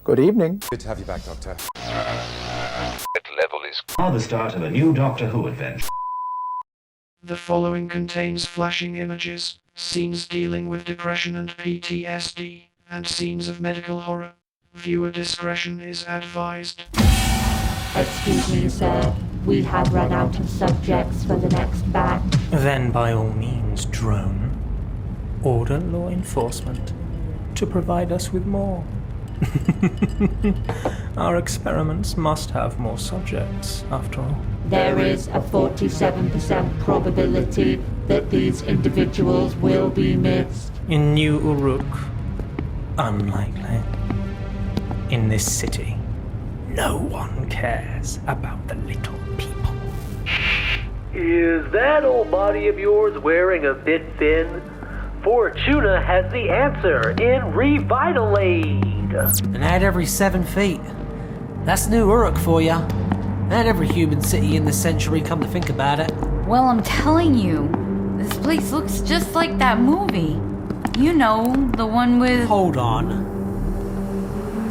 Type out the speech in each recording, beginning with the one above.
Good evening. Good to have you back, Doctor. That level is the start of a new Doctor Who adventure. The following contains flashing images, scenes dealing with depression and PTSD, and scenes of medical horror. Viewer discretion is advised. Excuse me, sir. We have run out of subjects for the next batch. Then by all means, drone, order law enforcement to provide us with more. Our experiments must have more subjects, after all. There is a 47% probability that these individuals will be missed. In New Uruk, unlikely. In this city, no one cares about the little people. Is that old body of yours wearing a bit thin? Fortuna has the answer in Revitalade. And add every 7 feet. That's New Uruk for ya. And every human city in the century, come to think about it. Well, I'm telling you, this place looks just like that movie. You know, the one with... Hold on.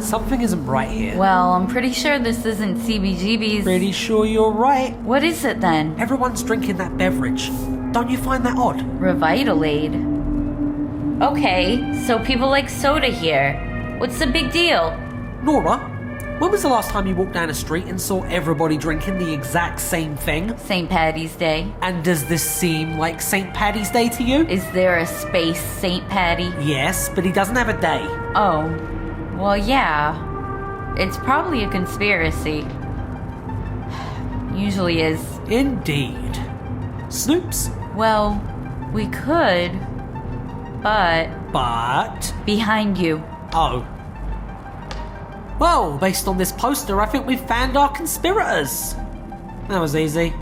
Something isn't right here. Well, I'm pretty sure this isn't CBGB's. Pretty sure you're right. What is it then? Everyone's drinking that beverage. Don't you find that odd? Revitalade. Okay, so people like soda here. What's the big deal? Nora, when was the last time you walked down a street and saw everybody drinking the exact same thing? St. Paddy's Day. And does this seem like St. Paddy's Day to you? Is there a space St. Paddy? Yes, but he doesn't have a day. Oh, well, yeah. It's probably a conspiracy. Usually is. Indeed. Snoops? Well, we could, but... But? Behind you. Oh. Well, based on this poster, I think we've found our conspirators. That was easy.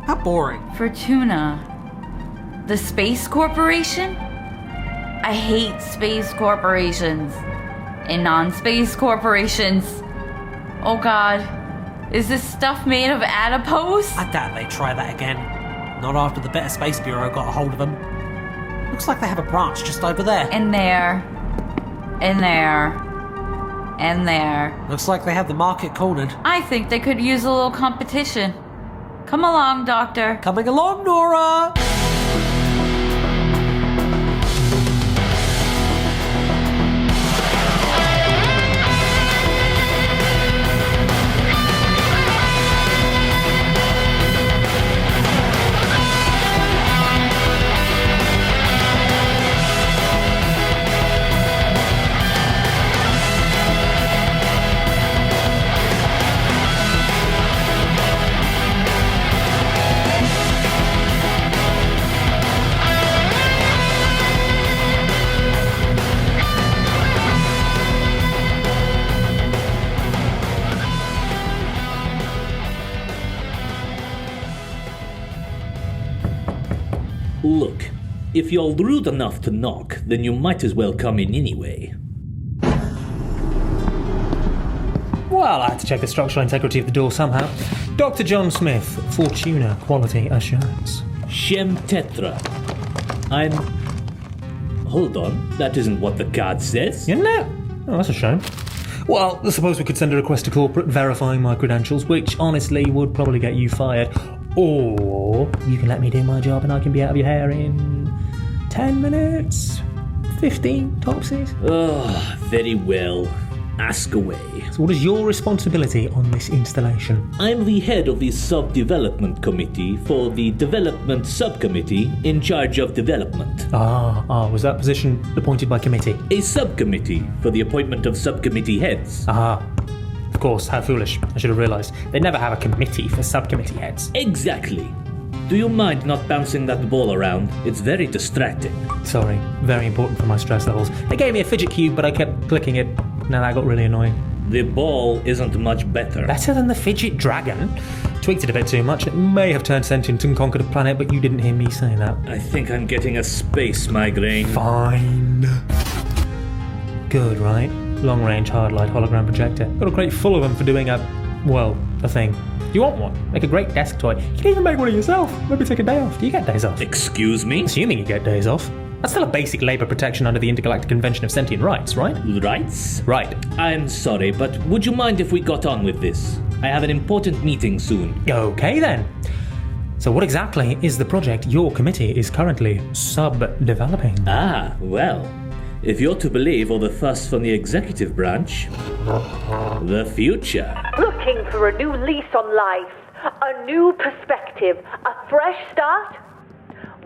How boring. Fortuna. The Space Corporation? I hate space corporations. And non-space corporations. Oh god. Is this stuff made of adipose? I doubt they try that again. Not after the Better Space Bureau got a hold of them. Looks like they have a branch just over there. And there. And there. And there. Looks like they have the market cornered. I think they could use a little competition. Come along, Doctor. Coming along, Nora! Look, if you're rude enough to knock, then you might as well come in anyway. Well, I had to check the structural integrity of the door somehow. Dr. John Smith, Fortuna Quality Assurance. Shem Tetra. I'm... Hold on, that isn't what the card says. Isn't it? Oh, that's a shame. Well, I suppose we could send a request to corporate verifying my credentials, which honestly would probably get you fired. Or you can let me do my job and I can be out of your hair in 10 minutes, 15 topsies. Oh, very well. Ask away. So what is your responsibility on this installation? I'm the head of the Sub-Development Committee for the Development Subcommittee in charge of development. Was that position appointed by committee? A subcommittee for the appointment of subcommittee heads. Of course, how foolish. I should have realised. They never have a committee for subcommittee heads. Exactly. Do you mind not bouncing that ball around? It's very distracting. Sorry, very important for my stress levels. They gave me a fidget cube, but I kept clicking it. Now that got really annoying. The ball isn't much better. Better than the fidget dragon? Tweaked it a bit too much. It may have turned sentient and conquered a planet, but you didn't hear me say that. I think I'm getting a space migraine. Fine. Good, right? Long-range hard-light hologram projector. Got a crate full of them for doing a thing. You want one? Make a great desk toy. You can even make one of yourself. Maybe take a day off. Do you get days off? Excuse me? Assuming you get days off. That's still a basic labour protection under the Intergalactic Convention of Sentient Rights, right? Rights? Right. I'm sorry, but would you mind if we got on with this? I have an important meeting soon. Okay then. So what exactly is the project your committee is currently sub-developing? Ah, well, if you're to believe all the fuss from the executive branch, the future. Looking for a new lease on life, a new perspective, a fresh start?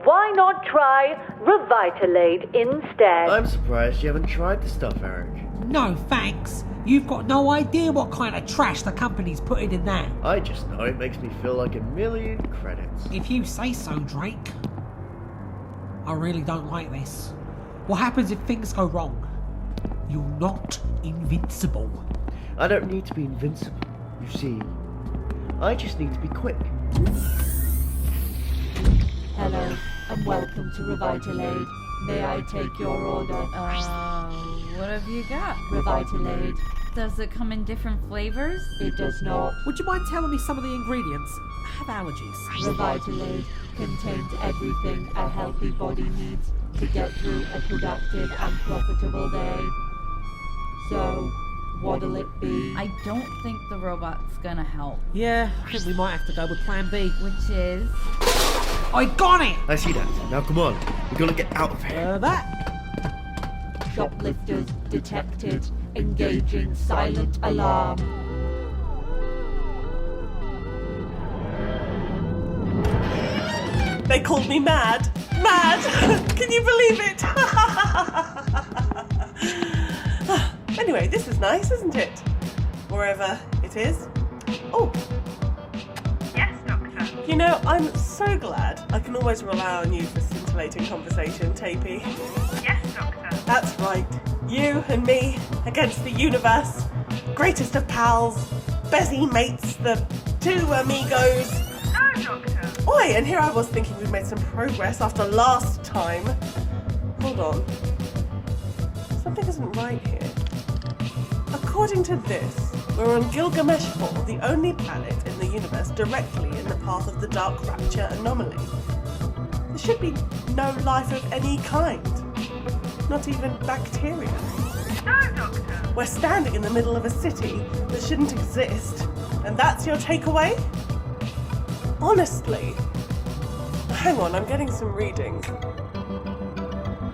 Why not try Revitalade instead? I'm surprised you haven't tried the stuff, Uruk. No thanks. You've got no idea what kind of trash the company's putting in that. I just know it makes me feel like 1,000,000 credits. If you say so, Drake. I really don't like this. What happens if things go wrong? You're not invincible. I don't need to be invincible, you see. I just need to be quick. Hello, and welcome to Revitalade. May I take your order? What have you got? Revitalade. Does it come in different flavors? It does not. Would you mind telling me some of the ingredients? I have allergies. Revitalade contains everything a healthy body needs to get through a productive and profitable day. So, what'll it be? I don't think the robot's gonna help. Yeah, I think we might have to go with plan B. Which is... I got it! I see that. Now come on. We're gonna get out of here. That? Shoplifters detected. Engaging silent alarm. They called me mad. Mad! Can you believe it? Anyway, this is nice, isn't it? Wherever it is. Oh. Yes, Doctor. You know, I'm so glad I can always rely on you for scintillating conversation, Tapey. Yes, Doctor. That's right. You and me against the universe. Greatest of pals. Bezzy mates, the two amigos. No, Doctor. Oi, and here I was thinking we'd made some progress after last time. Hold on. Something isn't right here. According to this, we're on Gilgamesh 4, the only planet in the universe directly in the path of the Dark Rapture anomaly. There should be no life of any kind. Not even bacteria. No, Doctor. We're standing in the middle of a city that shouldn't exist, and that's your takeaway? Honestly. Hang on, I'm getting some readings.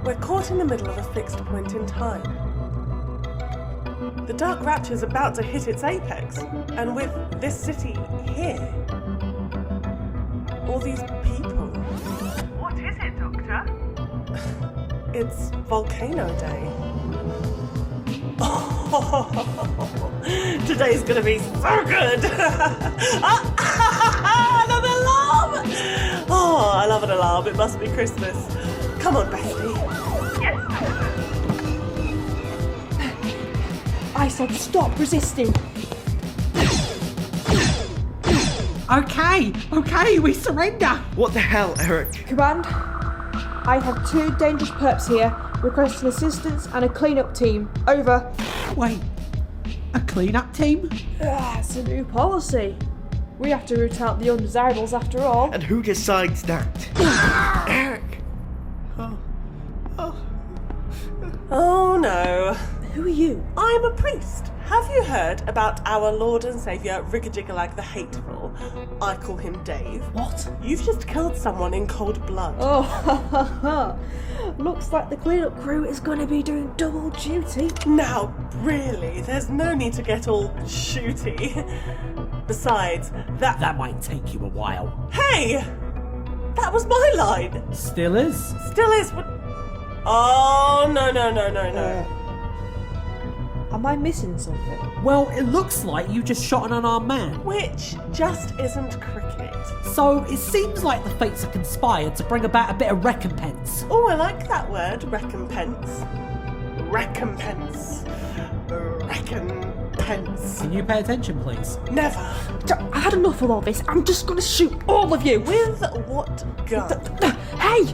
We're caught in the middle of a fixed point in time. The Dark Rapture's about to hit its apex, and with this city here, all these people. What is it, Doctor? It's Volcano Day. Oh, today's gonna be so good! Another alarm! Oh, I love an alarm. It must be Christmas. Come on, bestie. Yes, Doctor. I said stop resisting. Okay, we surrender. What the hell, Uruk? Command, I have 2 dangerous perps here requesting assistance and a cleanup team. Over. Wait, a cleanup team? It's a new policy. We have to root out the undesirables after all. And who decides that? Uruk! Oh no. Who are you? I'm a priest. Have you heard about our Lord and Saviour Rigajigalag the Hateful? I call him Dave. What? You've just killed someone in cold blood. Oh, looks like the cleanup crew is going to be doing double duty. Now, really, there's no need to get all shooty. Besides, That might take you a while. Hey! That was my line! Still is? Still is, but... Oh, no. Am I missing something? Well, it looks like you just shot an unarmed man. Which just isn't cricket. So it seems like the fates are conspired to bring about a bit of recompense. Oh, I like that word, recompense. Recompense. Can you pay attention, please? Never. I had enough of all this. I'm just going to shoot all of you. With what gun? Hey!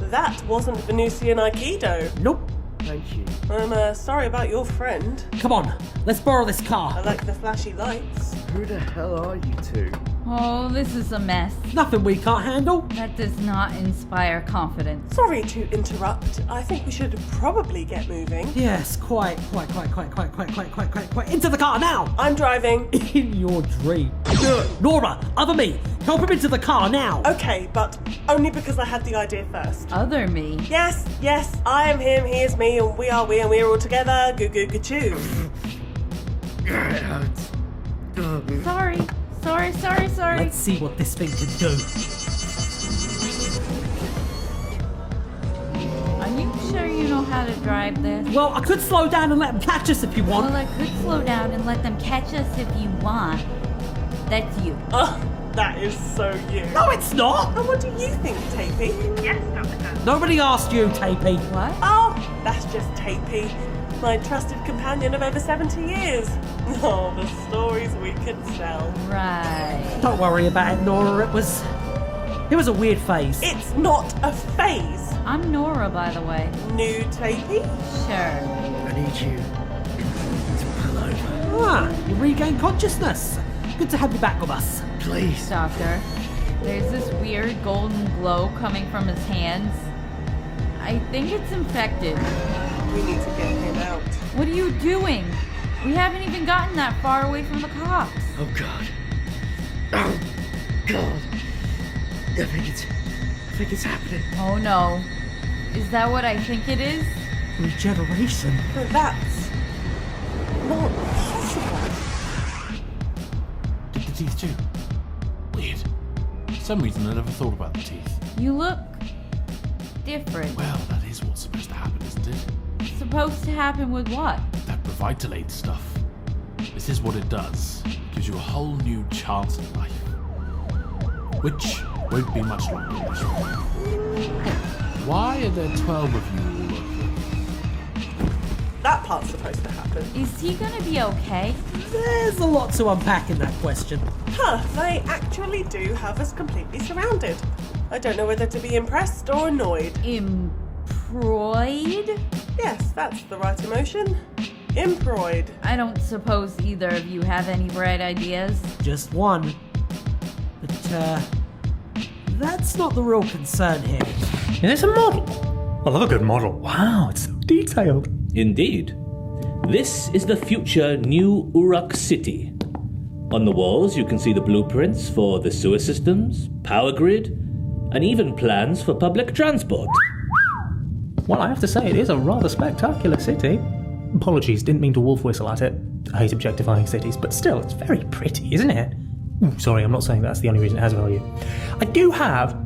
That wasn't Venusian Aikido. Nope. Thank you. I'm sorry about your friend. Come on, let's borrow this car. I like the flashy lights. Who the hell are you two? Oh, this is a mess. Nothing we can't handle. That does not inspire confidence. Sorry to interrupt. I think we should probably get moving. Yes, quite. Into the car now! I'm driving. In your dream. Nora, other me, help him into the car now! Okay, but only because I had the idea first. Other me? Yes, I am him, he is me, and we are we, and we are all together. Goo goo goo choo. Sorry. Let's see what this thing can do. Are you sure you know how to drive this? Well, I could slow down and let them catch us if you want. Well, I could slow down and let them catch us if you want. That's you. Oh, that is so you. No, it's not! And what do you think, Tapey? Yes, Doctor. Nobody asked you, Tapey. What? Oh, that's just Tapey. My trusted companion of over 70 years. Oh, the stories we could tell. Right. Don't worry about it, Nora. It was a weird phase. It's not a phase. I'm Nora, by the way. New Tapey? Sure. I need you to pull over. Ah, you regained consciousness. Good to have you back with us. Please. Doctor, there's this weird golden glow coming from his hands. I think it's infected. We need to get him out. What are you doing? We haven't even gotten that far away from the cops. Oh God. Oh God. I think it's happening. Oh no. Is that what I think it is? Regeneration. But that's not possible. Did the teeth too? Weird. For some reason I never thought about the teeth. You look different. Well, that is what's supposed to happen, isn't it? Supposed to happen with what? That Revitalade stuff. This is what it does. It gives you a whole new chance at life. Which won't be much longer. Why are there 12 of you all over? That part's supposed to happen. Is he gonna be okay? There's a lot to unpack in that question. Huh, they actually do have us completely surrounded. I don't know whether to be impressed or annoyed. Improyed? Yes, that's the right emotion. Improyed. I don't suppose either of you have any bright ideas. Just one. But, that's not the real concern here. Is this a model? I love a good model. Wow, it's so detailed. Indeed. This is the future new Uruk city. On the walls, you can see the blueprints for the sewer systems, power grid, and even plans for public transport. Well, I have to say, it is a rather spectacular city. Apologies, didn't mean to wolf whistle at it. I hate objectifying cities, but still, it's very pretty, isn't it? Ooh, sorry, I'm not saying that's the only reason it has value. I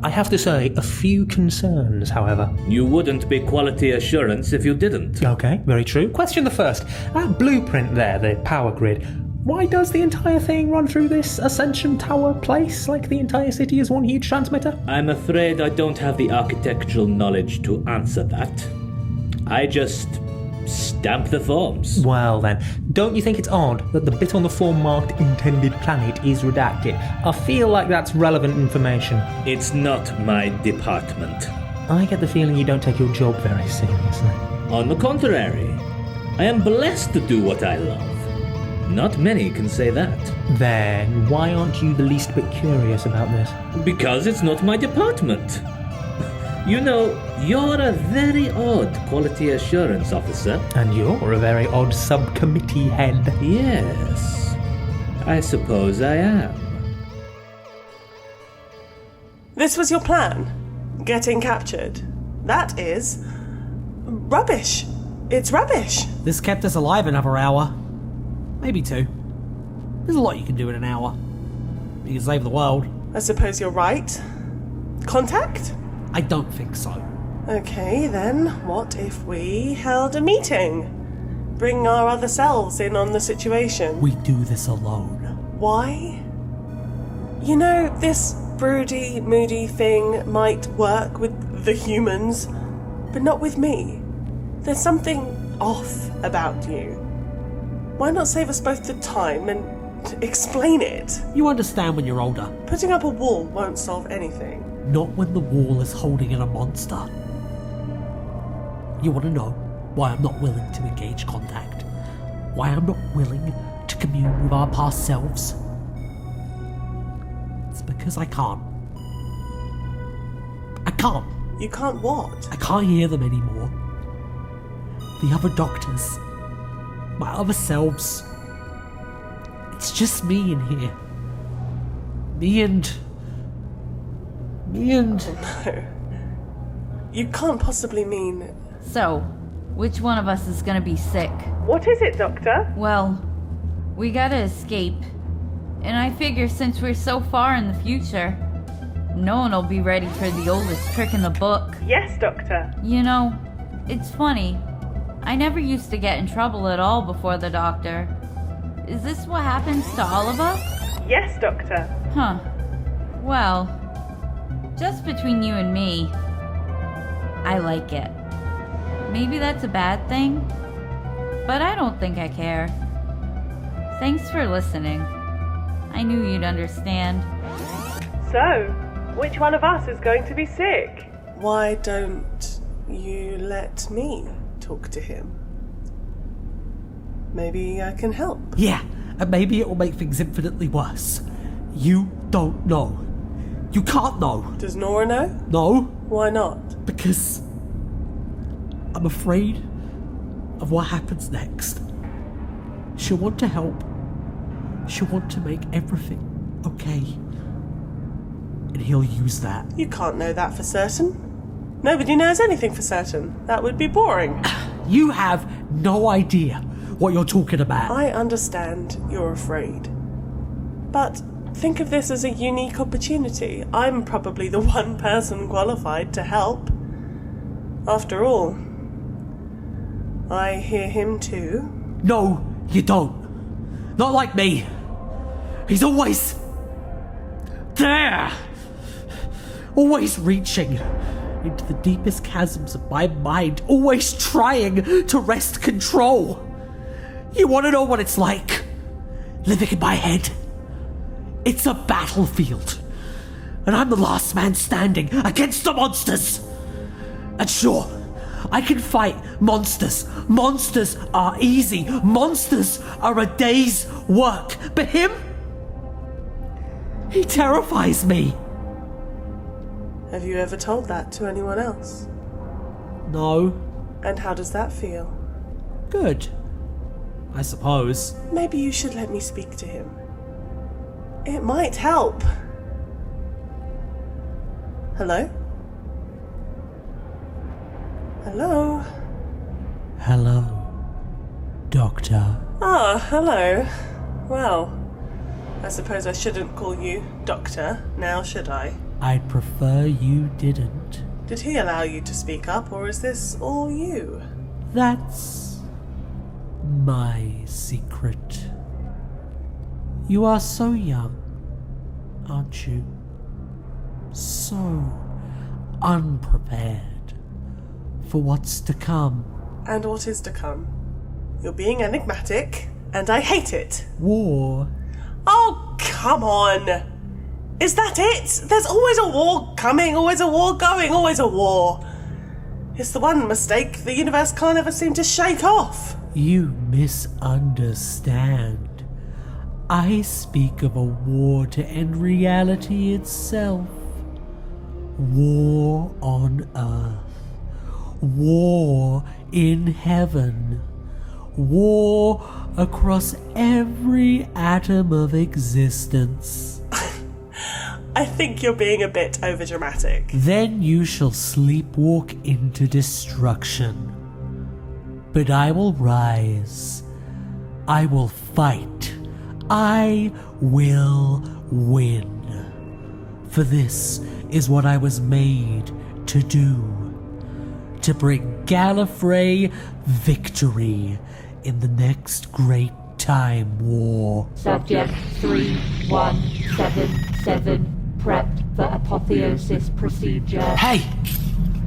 have to say, a few concerns, however. You wouldn't be quality assurance if you didn't. Okay, very true. Question the first. That blueprint there, the power grid, why does the entire thing run through this Ascension Tower place like the entire city is one huge transmitter? I'm afraid I don't have the architectural knowledge to answer that. I just stamp the forms. Well then, don't you think it's odd that the bit on the form marked intended planet is redacted? I feel like that's relevant information. It's not my department. I get the feeling you don't take your job very seriously. On the contrary, I am blessed to do what I love. Not many can say that. Then why aren't you the least bit curious about this? Because it's not my department. You know, you're a very odd quality assurance officer. And you're a very odd subcommittee head. Yes, I suppose I am. This was your plan? Getting captured? That is rubbish. It's rubbish. This kept us alive another hour. Maybe 2. There's a lot you can do in an hour. You can save the world. I suppose you're right. Contact? I don't think so. Okay, then, what if we held a meeting? Bring our other selves in on the situation. We do this alone. Why? You know, this broody, moody thing might work with the humans, but not with me. There's something off about you. Why not save us both the time and explain it? You understand when you're older. Putting up a wall won't solve anything. Not when the wall is holding in a monster. You want to know why I'm not willing to engage contact? Why I'm not willing to commune with our past selves? because I can't. I can't. You can't what? I can't hear them anymore. The other doctors. My other selves. It's just me in here. Me and... Oh no. You can't possibly mean... So, which one of us is gonna be sick? What is it, Doctor? Well, we gotta escape. And I figure since we're so far in the future, no one will be ready for the oldest trick in the book. Yes, Doctor. You know, it's funny. I never used to get in trouble at all before the Doctor. Is this what happens to all of us? Yes, Doctor. Huh. Well, just between you and me, I like it. Maybe that's a bad thing, but I don't think I care. Thanks for listening. I knew you'd understand. So, which one of us is going to be sick? Why don't you let me talk to him? Maybe I can help. Yeah, and maybe it will make things infinitely worse. You don't know. You can't know. Does Nora know? No. Why not? Because I'm afraid of what happens next. She'll want to help. She'll want to make everything okay. And he'll use that. You can't know that for certain. Nobody knows anything for certain. That would be boring. You have no idea what you're talking about. I understand you're afraid. But think of this as a unique opportunity. I'm probably the one person qualified to help. After all, I hear him too. No, you don't. Not like me. He's always there. Always reaching into the deepest chasms of my mind. Always trying to wrest control. You want to know what it's like? Living in my head. It's a battlefield. And I'm the last man standing against the monsters. And sure, I can fight monsters. Monsters are easy. Monsters are a day's work. But him? He terrifies me. Have you ever told that to anyone else? No. And how does that feel? Good. I suppose. Maybe you should let me speak to him. It might help. Hello? Hello? Hello, Doctor. Ah, hello. Well, I suppose I shouldn't call you Doctor, now should I? I'd prefer you didn't. Did he allow you to speak up, or is this all you? That's my secret. You are so young, aren't you? So unprepared for what's to come. And what is to come? You're being enigmatic, and I hate it. War. Oh, come on! Is that it? There's always a war coming, always a war going, always a war. It's the one mistake the universe can't ever seem to shake off. You misunderstand. I speak of a war to end reality itself. War on Earth. War in heaven. War across every atom of existence. I think you're being a bit overdramatic. Then you shall sleepwalk into destruction. But I will rise. I will fight. I will win. For this is what I was made to do. To bring Gallifrey victory in the next great time war. Subject 3177 prepped for apotheosis procedure. Hey!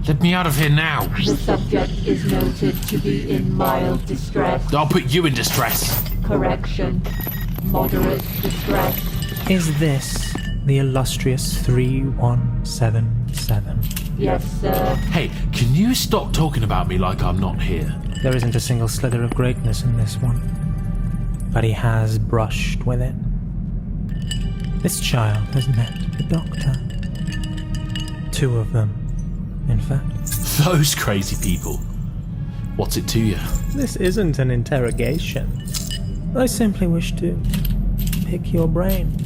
Let me out of here now! The subject is noted to be in mild distress. I'll put you in distress! Correction. Moderate distress. Is this the illustrious 3177? Yes, sir. Hey, can you stop talking about me like I'm not here? There isn't a single slither of greatness in this one, but he has brushed with it. This child has met the Doctor. 2 of them, in fact. Those crazy people. What's it to you? This isn't an interrogation. I simply wish to pick your brain.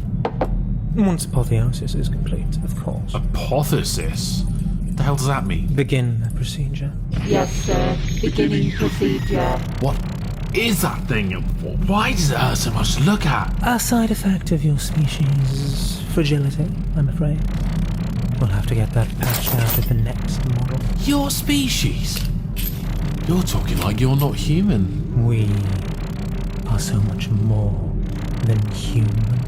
Once apotheosis is complete, of course. Apotheosis? What the hell does that mean? Begin the procedure. Yes, sir. Beginning procedure. What is that thing? Why does it hurt so much to look at? A side effect of your species' fragility, I'm afraid. We'll have to get that patched out of the next model. Your species? You're talking like you're not human. We are so much more than human.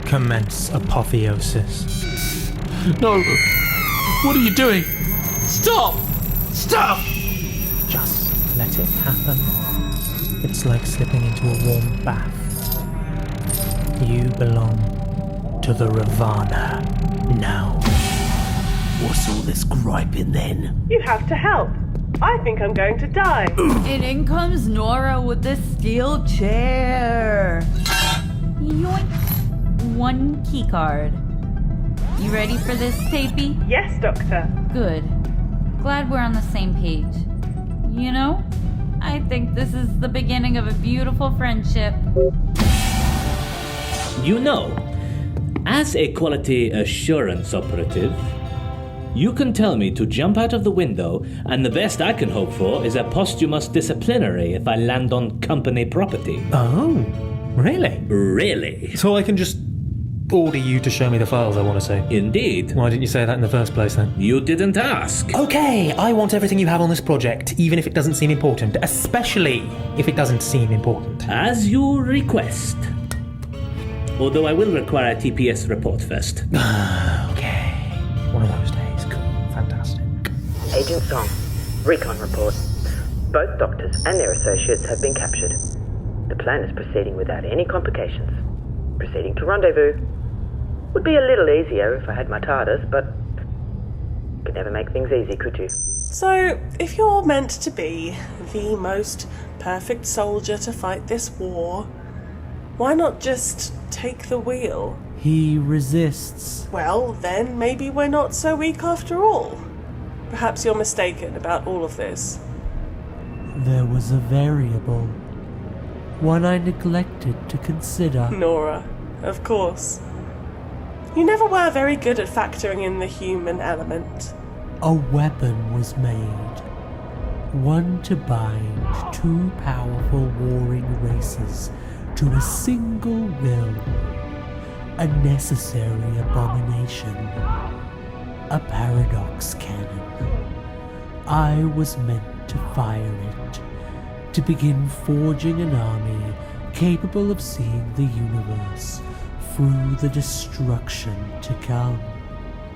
Commence apotheosis. No! What are you doing? Stop! Stop! Just let it happen. It's like slipping into a warm bath. You belong to the Ravana now. What's all this griping then? You have to help. I think I'm going to die. And in comes Nora with the steel chair. Yoink. 1 key card. You ready for this, Tapey? Yes, Doctor. Good. Glad we're on the same page. You know, I think this is the beginning of a beautiful friendship. You know, as a quality assurance operative, you can tell me to jump out of the window, and the best I can hope for is a posthumous disciplinary if I land on company property. Oh, really? Really? So I can just order you to show me the files I want to see? Indeed. Why didn't you say that in the first place then? You didn't ask. Okay, I want everything you have on this project, even if it doesn't seem important, especially if it doesn't seem important. As you request. Although I will require a TPS report first. Okay. One of those days. Cool. Fantastic. Agent Song, recon report. Both doctors and their associates have been captured. The plan is proceeding without any complications. Proceeding to rendezvous. Would be a little easier if I had my TARDIS, but could never make things easy, could you? So, if you're meant to be the most perfect soldier to fight this war, why not just take the wheel? He resists. Well, then maybe we're not so weak after all. Perhaps you're mistaken about all of this. There was a variable. One I neglected to consider. Nora, of course. You never were very good at factoring in the human element. A weapon was made. One to bind 2 powerful warring races to a single will. A necessary abomination. A paradox cannon. I was meant to fire it, to begin forging an army capable of seeing the universe through the destruction to come.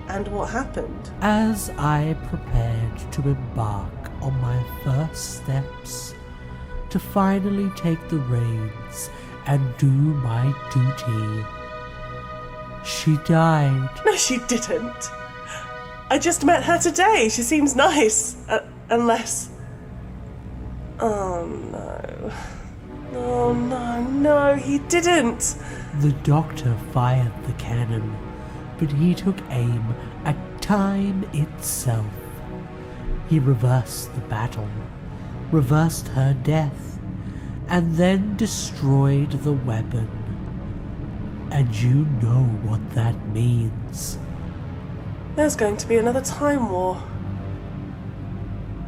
And what happened? As I prepared to embark on my first steps, to finally take the reins and do my duty, she died. No, she didn't. I just met her today. She seems nice. Unless... Oh no. Oh no, he didn't. The Doctor fired the cannon, but he took aim at time itself. He reversed the battle, reversed her death, and then destroyed the weapon. And you know what that means. There's going to be another time war.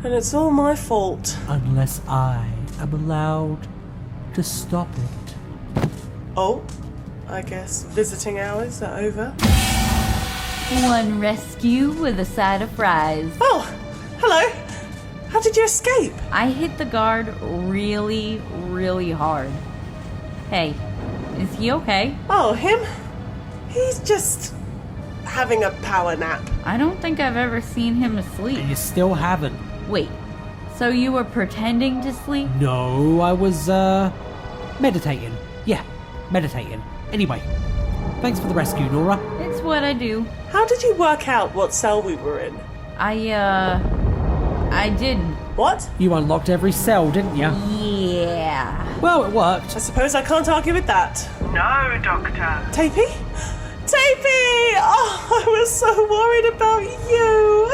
And it's all my fault. Unless I am allowed to stop it. Oh, I guess visiting hours are over. 1 rescue with a side of fries. Oh, hello. How did you escape? I hit the guard really, really hard. Hey, is he okay? Oh, him? He's just having a power nap. I don't think I've ever seen him asleep. You still haven't. Wait, so you were pretending to sleep? No, I was, meditating. Yeah, meditating. Anyway, thanks for the rescue, Nora. It's what I do. How did you work out what cell we were in? I didn't. What? You unlocked every cell, didn't you? Yeah. Well, it worked. I suppose I can't argue with that. No, Doctor. Tapey? Tapey! Oh, I was so worried about you.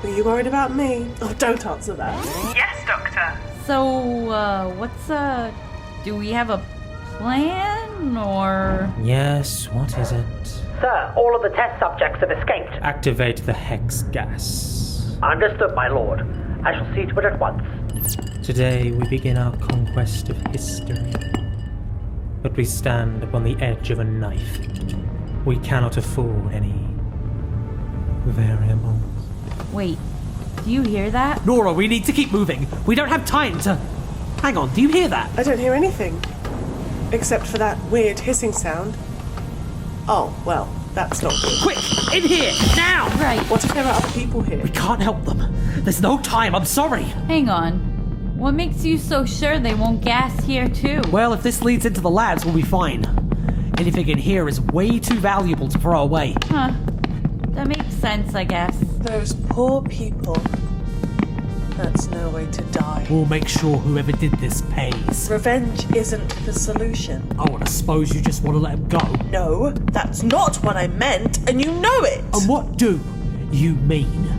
Were you worried about me? Oh, don't answer that. Yes, Doctor. So, do we have a plan, or? Yes, what is it? Sir, all of the test subjects have escaped. Activate the hex gas. Understood, my lord. I shall see to it at once. Today we begin our conquest of history. But we stand upon the edge of a knife. We cannot afford any variables. Wait, do you hear that? Nora, we need to keep moving. We don't have time to... Hang on, do you hear that? I don't hear anything. Except for that weird hissing sound. Oh, well, that's not good. Quick, in here, now! Right. What if there are other people here? We can't help them. There's no time, I'm sorry. Hang on. What makes you so sure they won't gas here too? Well, if this leads into the labs, we'll be fine. Anything in here is way too valuable to throw away. Huh. That makes sense, I guess. Those poor people. That's no way to die. We'll make sure whoever did this pays. Revenge isn't the solution. Oh, and I suppose you just want to let him go. No, that's not what I meant, and you know it! And what do you mean?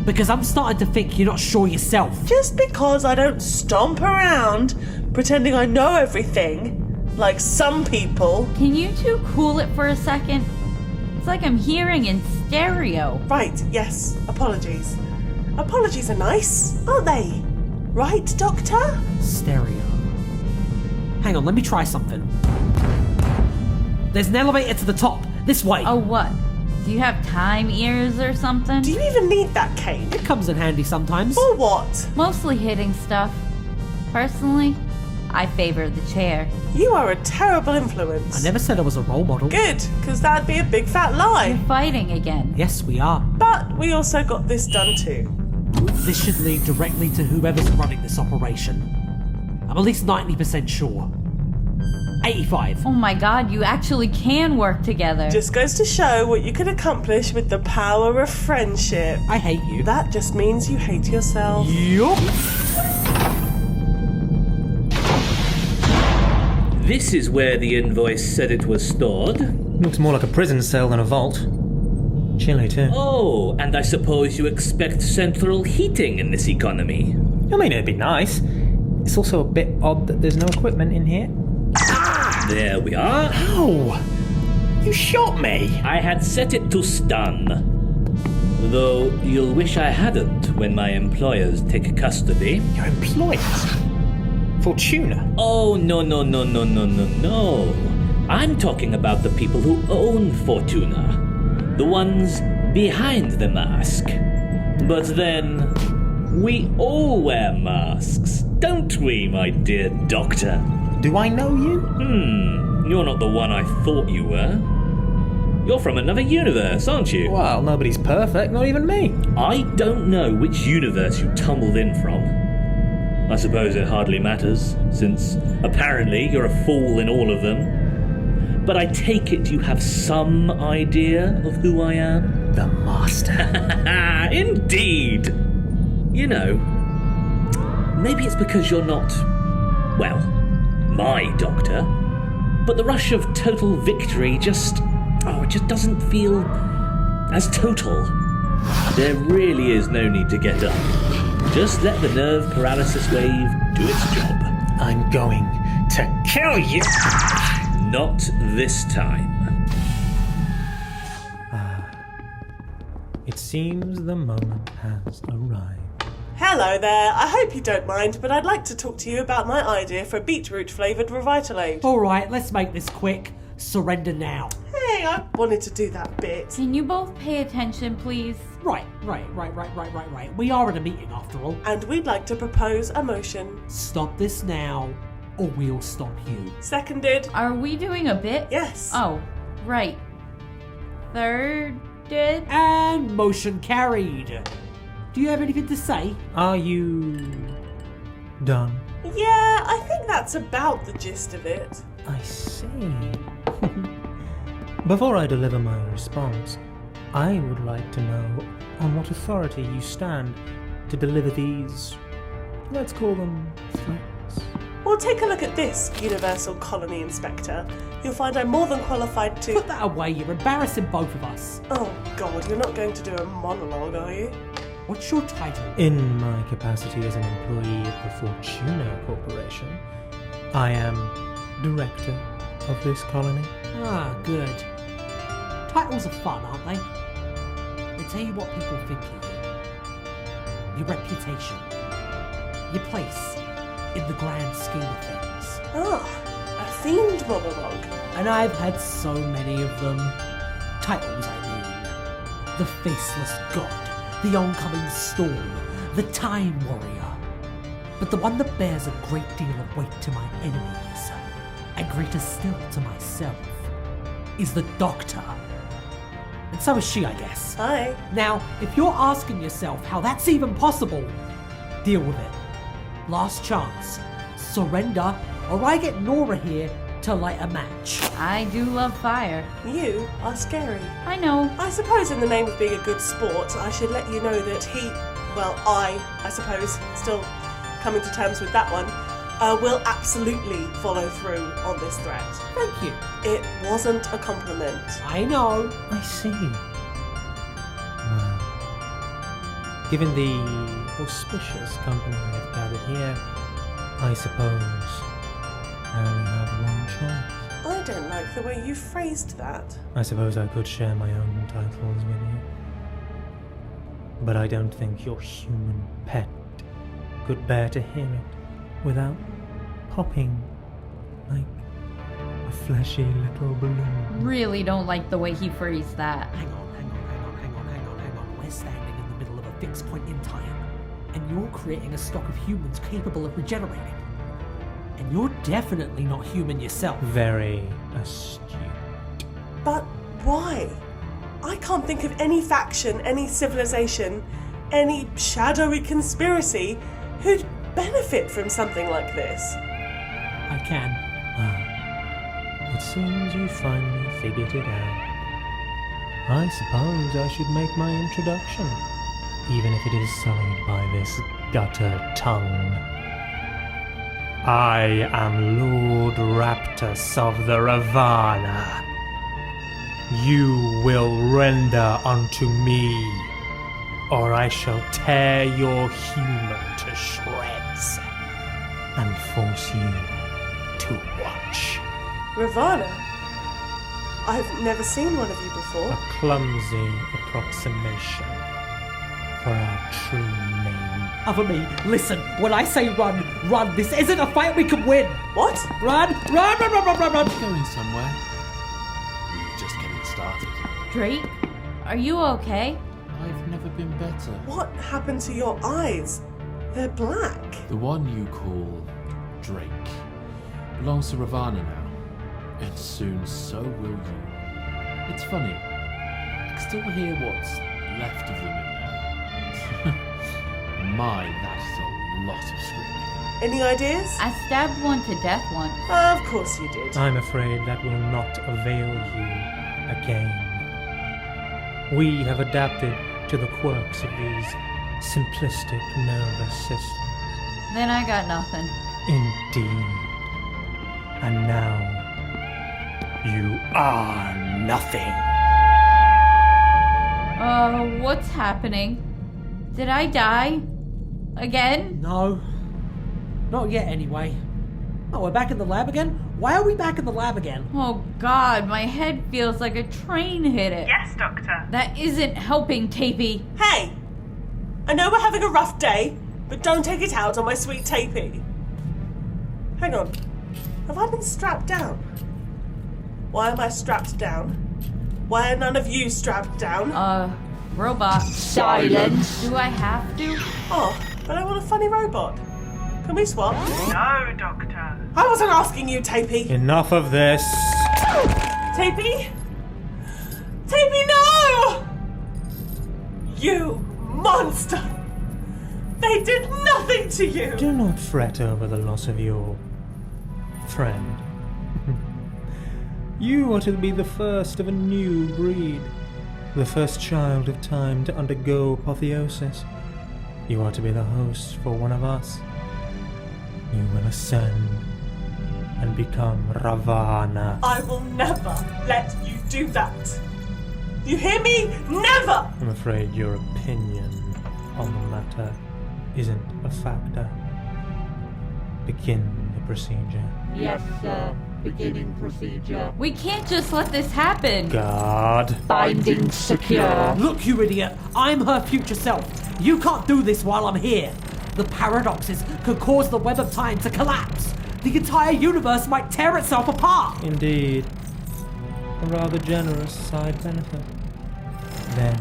Because I'm starting to think you're not sure yourself. Just because I don't stomp around pretending I know everything, like some people. Can you two cool it for a second? It's like I'm hearing in stereo. Right, yes. Apologies. Apologies are nice, aren't they? Right, Doctor? Stereo. Hang on, let me try something. There's an elevator to the top. This way. Oh, what? Do you have time ears or something? Do you even need that cane? It comes in handy sometimes. For what? Mostly hitting stuff. Personally, I favor the chair. You are a terrible influence. I never said I was a role model. Good, because that'd be a big fat lie. You're fighting again. Yes, we are. But we also got this done too. This should lead directly to whoever's running this operation. I'm at least 90% sure. 85. Oh my god, you actually can work together. Just goes to show what you can accomplish with the power of friendship. I hate you. That just means you hate yourself. Yup. This is where the invoice said it was stored. Looks more like a prison cell than a vault. Chilly too. Oh, and I suppose you expect central heating in this economy. I mean, it'd be nice. It's also a bit odd that there's no equipment in here. There we are. Ow! You shot me! I had set it to stun. Though you'll wish I hadn't when my employers take custody. Your employers? Fortuna? Oh, no. I'm talking about the people who own Fortuna. The ones behind the mask. But then, we all wear masks, don't we, my dear Doctor? Do I know you? You're not the one I thought you were. You're from another universe, aren't you? Well, nobody's perfect, not even me. I don't know which universe you tumbled in from. I suppose it hardly matters, since apparently you're a fool in all of them. But I take it you have some idea of who I am? The Master. Indeed! You know, maybe it's because you're not, well, my Doctor, but the rush of total victory just doesn't feel as total. There really is no need to get up. Just let the nerve paralysis wave do its job. I'm going to kill you! Not this time. It seems the moment has arrived. Hello there. I hope you don't mind, but I'd like to talk to you about my idea for beetroot-flavoured Revitalade. Alright, let's make this quick. Surrender now. Hey, I wanted to do that bit. Can you both pay attention, please? Right. We are in a meeting after all. And we'd like to propose a motion. Stop this now, or we'll stop you. Seconded. Are we doing a bit? Yes. Oh, right. Thirded? And motion carried. Do you have anything to say? Are you done? Yeah, I think that's about the gist of it. I see. Before I deliver my response, I would like to know on what authority you stand to deliver these, let's call them threats. well, take a look at this, Universal Colony Inspector. You'll find I'm more than qualified to... Put that away, you're embarrassing both of us. Oh, God, you're not going to do a monologue, are you? What's your title? In my capacity as an employee of the Fortuna Corporation, I am director of this colony. Ah, good. Titles are fun, aren't they? They tell you what people think of you. Your reputation. Your place in the grand scheme of things. Ah, a themed monologue. And I've had so many of them. Titles, I mean. The Faceless God, the Oncoming Storm, the Time Warrior. But the one that bears a great deal of weight to my enemies, and greater still to myself, is the Doctor. And so is she, I guess. Hi. Now, if you're asking yourself how that's even possible, deal with it. Last chance. Surrender, or I get Nora here to light a match. I do love fire. You are scary. I know. I suppose in the name of being a good sport, I should let you know that I suppose, still coming to terms with that one, will absolutely follow through on this threat. Thank you. It wasn't a compliment. I know. I see. Well, given the auspicious company I've gathered here, I suppose I only have one choice. I don't like the way you phrased that. I suppose I could share my own titles with you. But I don't think your human pet could bear to hear it without popping like a fleshy little balloon. Really don't like the way he phrased that. Hang on. We're standing in the middle of a fixed point in time, and you're creating a stock of humans capable of regenerating. And you're definitely not human yourself. Very astute. But why? I can't think of any faction, any civilization, any shadowy conspiracy who'd benefit from something like this. I can. It seems you finally figured it out. I suppose I should make my introduction, even if it is sullied by this gutter tongue. I am Lord Raptus of the Ravana. You will render unto me, or I shall tear your human to shreds and force you to watch. Ravana? I've never seen one of you before. A clumsy approximation for our true name. Other me, listen, when I say run, this isn't a fight we can win! What? Run! Going somewhere? We're just getting started. Drake, are you okay? I've never been better. What happened to your eyes? They're black. The one you call Drake belongs to Ravana now. And soon so will you. It's funny, I can still hear what's left of them in there. My, that's a lot of screaming. Any ideas? I stabbed one to death once. Of course you did. I'm afraid that will not avail you again. We have adapted to the quirks of these simplistic nervous systems. Then I got nothing. Indeed. And now, you are nothing. What's happening? Did I die? Again? No. Not yet, anyway. Oh, we're back in the lab again? Why are we back in the lab again? Oh god, my head feels like a train hit it. Yes, Doctor. That isn't helping, Tapey. Hey! I know we're having a rough day, but don't take it out on my sweet Tapey. Hang on. Have I been strapped down? Why am I strapped down? Why are none of you strapped down? Robot. Silence. Do I have to? Oh, but I want a funny robot. Can we swap? No, Doctor. I wasn't asking you, Tapey. Enough of this. Tapey? Tapey, no! You monster! They did nothing to you! Do not fret over the loss of your friend. You are to be the first of a new breed. The first child of time to undergo apotheosis. You are to be the host for one of us. You will ascend and become Ravana. I will never let you do that. You hear me? Never! I'm afraid your opinion on the matter isn't a factor. Begin the procedure. Yes, sir. Beginning procedure. We can't just let this happen. Guard. Binding secure. Look, you idiot! I'm her future self. You can't do this while I'm here. The paradoxes could cause the web of time to collapse. The entire universe might tear itself apart. Indeed. A rather generous side benefit. Then,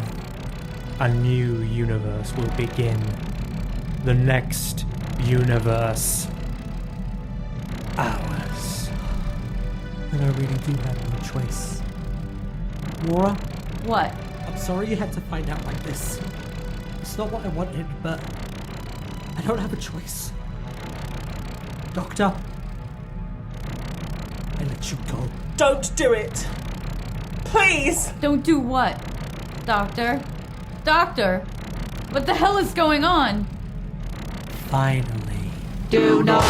a new universe will begin. The next universe. Ours. And I really do have no choice. Nora? What? I'm sorry you had to find out like this. It's not what I wanted, but I don't have a choice. Doctor, I let you go. Don't do it. Please! Don't do what? Doctor? Doctor? What the hell is going on? Finally. Do not.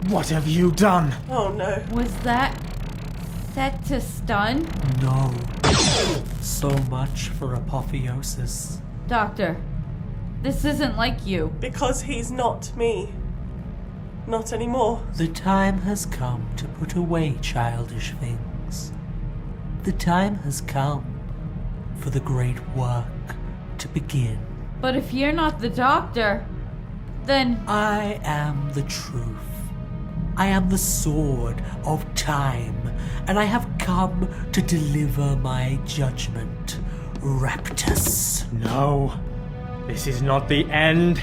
What have you done? Oh no. Was that set to stun? No. So much for apotheosis. Doctor, this isn't like you. Because he's not me. Not anymore. The time has come to put away childish things. The time has come for the great work to begin. But if you're not the doctor, then... I am the truth. I am the sword of time, and I have come to deliver my judgment. Raptus. No. This is not the end.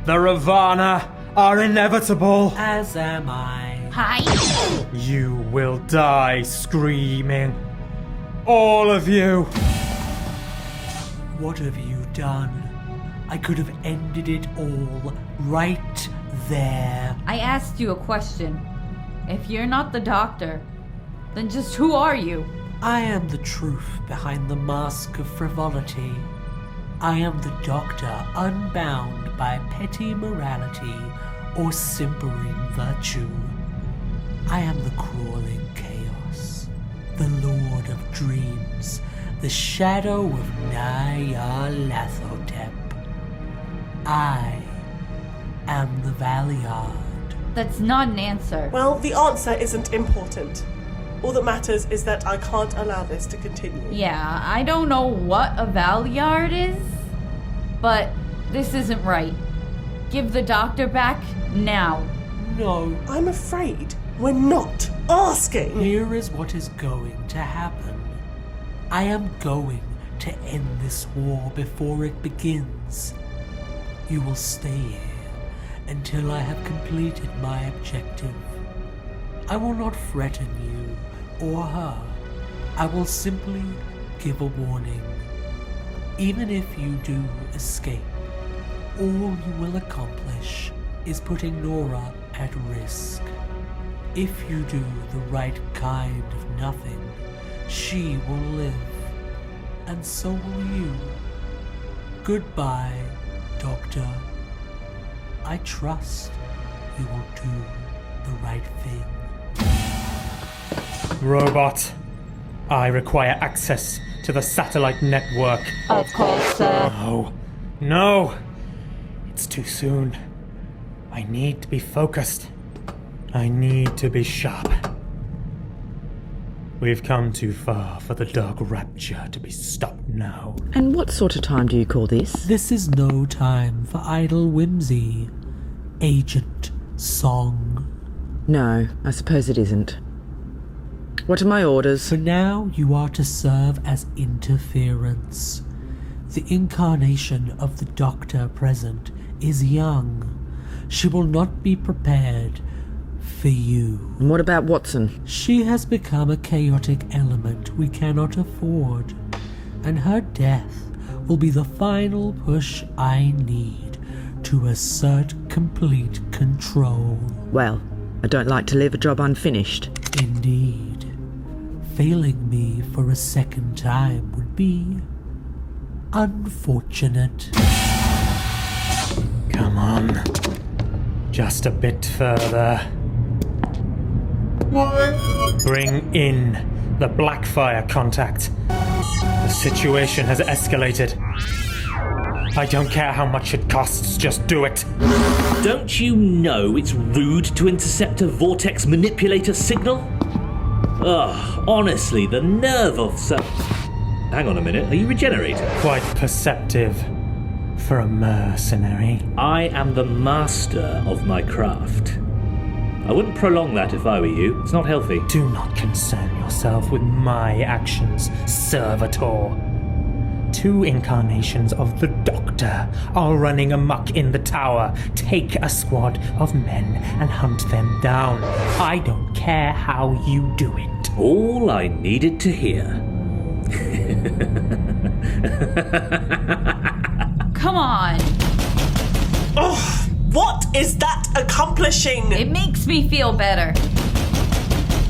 The Ravana are inevitable. As am I. Hi. You will die screaming. All of you. What have you done? I could have ended it all right there. I asked you a question. If you're not the doctor, then just who are you? I am the truth behind the mask of frivolity. I am the doctor unbound by petty morality or simpering virtue. I am the crawling chaos, the lord of dreams, the shadow of Nyarlathotep. I am the Valiard. That's not an answer. Well, the answer isn't important. All that matters is that I can't allow this to continue. Yeah, I don't know what a Valiard is, but this isn't right. Give the doctor back now. No. I'm afraid we're not asking. Here is what is going to happen. I am going to end this war before it begins. You will stay here until I have completed my objective. I will not threaten you or her. I will simply give a warning. Even if you do escape, all you will accomplish is putting Nora at risk. If you do the right kind of nothing, she will live, and so will you. Goodbye, Doctor. I trust you will do the right thing. Robot, I require access to the satellite network. Of course, sir. No. No! It's too soon. I need to be focused. I need to be sharp. We've come too far for the dark rapture to be stopped now. And what sort of time do you call this? This is no time for idle whimsy, Agent Song. No, I suppose it isn't. What are my orders? For now, you are to serve as interference. The incarnation of the Doctor present is young. She will not be prepared for you. And what about Watson? She has become a chaotic element we cannot afford, and her death will be the final push I need to assert complete control. Well, I don't like to leave a job unfinished. Indeed. Failing me for a second time would be unfortunate. Come on. Just a bit further. Bring in the Blackfire contact. The situation has escalated. I don't care how much it costs, just do it. Don't you know it's rude to intercept a vortex manipulator signal? Ugh, honestly, the nerve of some... Hang on a minute, are you regenerated? Quite perceptive for a mercenary. I am the master of my craft. I wouldn't prolong that if I were you. It's not healthy. Do not concern yourself with my actions, servitor. 2 incarnations of the Doctor are running amok in the tower. Take a squad of men and hunt them down. I don't care how you do it. All I needed to hear. Come on. Oh, what is that accomplishing? It makes me feel better.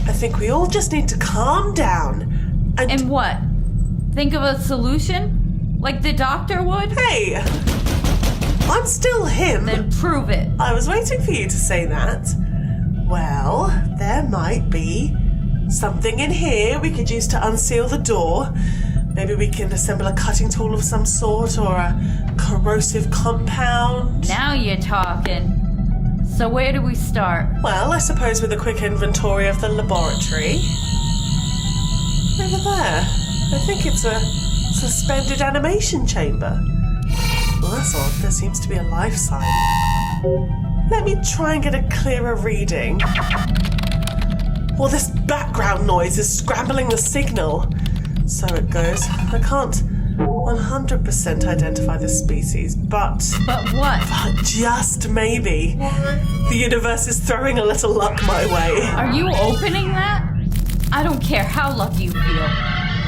I think we all just need to calm down. And what? Think of a solution? Like the Doctor would? Hey! I'm still him. Then prove it. I was waiting for you to say that. Well, there might be something in here we could use to unseal the door. Maybe we can assemble a cutting tool of some sort or a corrosive compound. Now you're talking. So where do we start? Well, I suppose with a quick inventory of the laboratory. Over there. I think it's a suspended animation chamber. Well, that's odd. There seems to be a life sign. Let me try and get a clearer reading. Well, this background noise is scrambling the signal. So it goes. I can't 100% identify the species, but... But what? But just maybe. The universe is throwing a little luck my way. Are you opening that? I don't care how lucky you feel.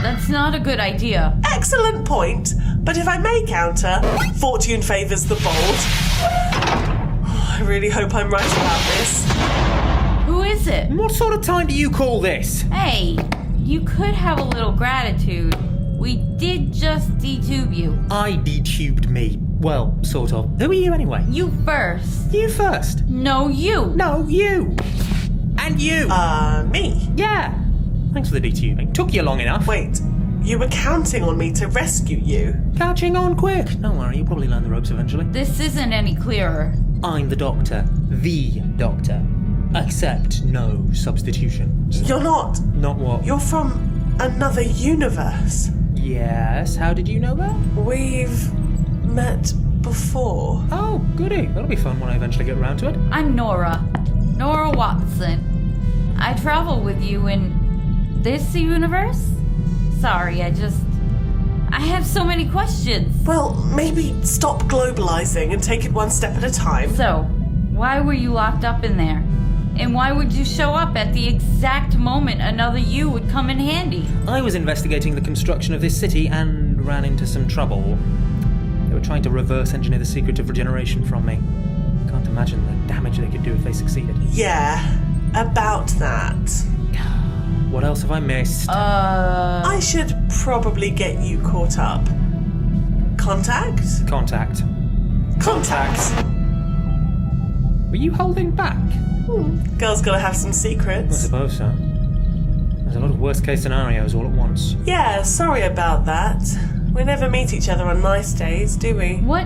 That's not a good idea. Excellent point. But if I may counter, fortune favours the bold. I really hope I'm right about this. Who is it? What sort of time do you call this? Hey, you could have a little gratitude. We did just detube you. I detubed me. Well, sort of. Who are you anyway? You first. You first? No, you. No, you. And you. Me? Yeah. Thanks for the detubing. Took you long enough. Wait, you were counting on me to rescue you? Catching on quick. Don't worry, you'll probably learn the ropes eventually. This isn't any clearer. I'm the Doctor. The Doctor. Accept no substitutions. You're not. Not what? You're from another universe. Yes, how did you know that? We've met before. Oh, goody. That'll be fun when I eventually get around to it. I'm Nora. Nora Watson. I travel with you in this universe? Sorry, I have so many questions. Well, maybe stop globalizing and take it one step at a time. So, why were you locked up in there? And why would you show up at the exact moment another you would come in handy? I was investigating the construction of this city and ran into some trouble. They were trying to reverse engineer the secret of regeneration from me. Can't imagine the damage they could do if they succeeded. Yeah, about that. What else have I missed? I should probably get you caught up. Contact? Contact. Were you holding back? Girl's gotta have some I secrets. suppose so. There's a lot of worst case scenarios all at once. Yeah, sorry about that. We never meet each other on nice days, do we? What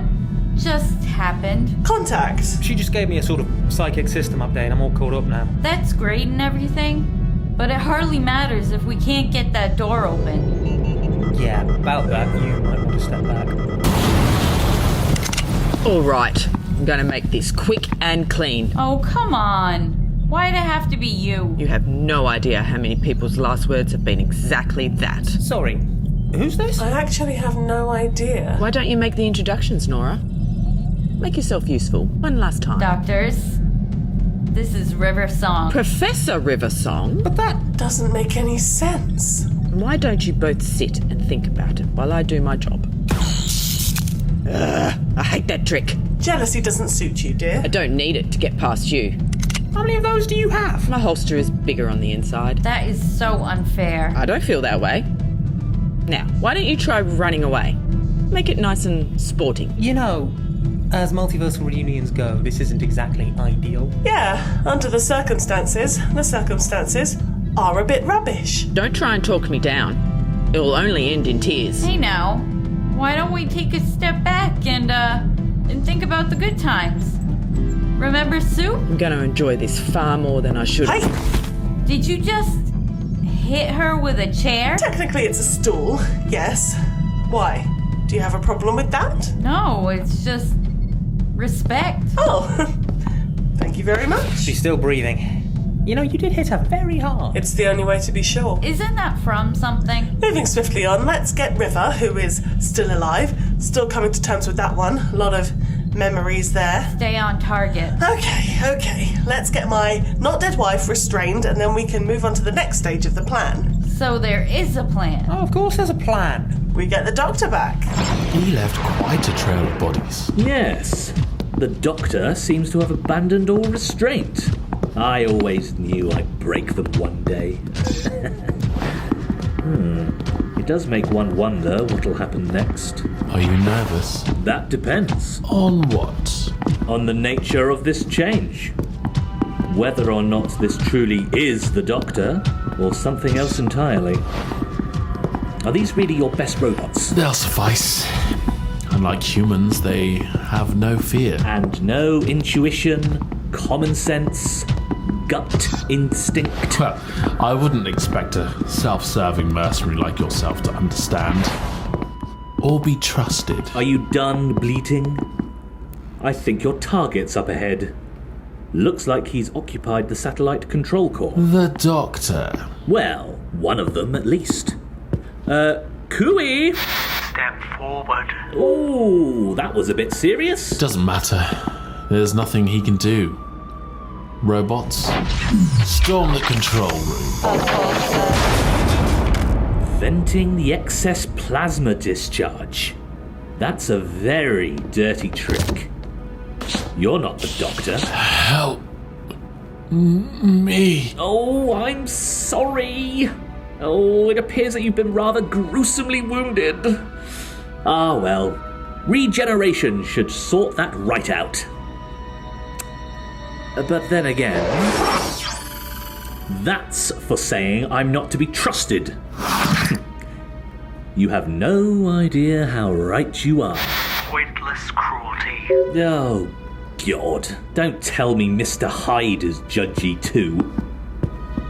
just happened? Contact. She just gave me a sort of psychic system update. I'm all caught up now. That's great and everything, but it hardly matters if we can't get that door open. Yeah, about that, you might want to step back. Alright, I'm gonna make this quick and clean. Oh, come on. Why'd it have to be you? You have no idea how many people's last words have been exactly that. Sorry, who's this? I actually have no idea. Why don't you make the introductions, Nora? Make yourself useful. One last time. Doctors, this is River Song. Professor River Song? But that doesn't make any sense. Why don't you both sit and think about it while I do my job? I hate that trick. Jealousy doesn't suit you, dear. I don't need it to get past you. How many of those do you have? My holster is bigger on the inside. That is so unfair. I don't feel that way. Now, why don't you try running away? Make it nice and sporting. You know, As multiversal reunions go, this isn't exactly ideal. Yeah, under the circumstances are a bit rubbish. Don't try and talk me down. It will only end in tears. Hey now, why don't we take a step back and think about the good times? Remember Sue? I'm going to enjoy this far more than I should. Hey! Did you just hit her with a chair? Technically it's a stool, yes. Why? Do you have a problem with that? No, it's just respect. Oh, thank you very much. She's still breathing. You know, you did hit her very hard. It's the only way to be sure. Isn't that from something? Moving swiftly on, let's get River, who is still alive. Still coming to terms with that one. A lot of memories there. Stay on target. Okay. Let's get my not dead wife restrained, and then we can move on to the next stage of the plan. So there is a plan. Oh, of course there's a plan. We get the Doctor back. He left quite a trail of bodies. Yes. The Doctor seems to have abandoned all restraint. I always knew I'd break them one day. It does make one wonder what'll happen next. Are you nervous? That depends. On what? On the nature of this change. Whether or not this truly is the Doctor, or something else entirely. Are these really your best robots? They'll suffice. Unlike humans, they have no fear. And no intuition, common sense, gut instinct. Well, I wouldn't expect a self-serving mercenary like yourself to understand. Or be trusted. Are you done bleating? I think your target's up ahead. Looks like he's occupied the satellite control core. The Doctor. Well, one of them at least. Cooey! Step forward. Oh, that was a bit serious. Doesn't matter. There's nothing he can do. Robots, storm the control room. Venting the excess plasma discharge. That's a very dirty trick. You're not the Doctor. Help me. Oh, I'm sorry. Oh, it appears that you've been rather gruesomely wounded. Ah, well. Regeneration should sort that right out. But then again, that's for saying I'm not to be trusted. You have no idea how right you are. Pointless cruelty. Oh, God. Don't tell me Mr. Hyde is judgy too.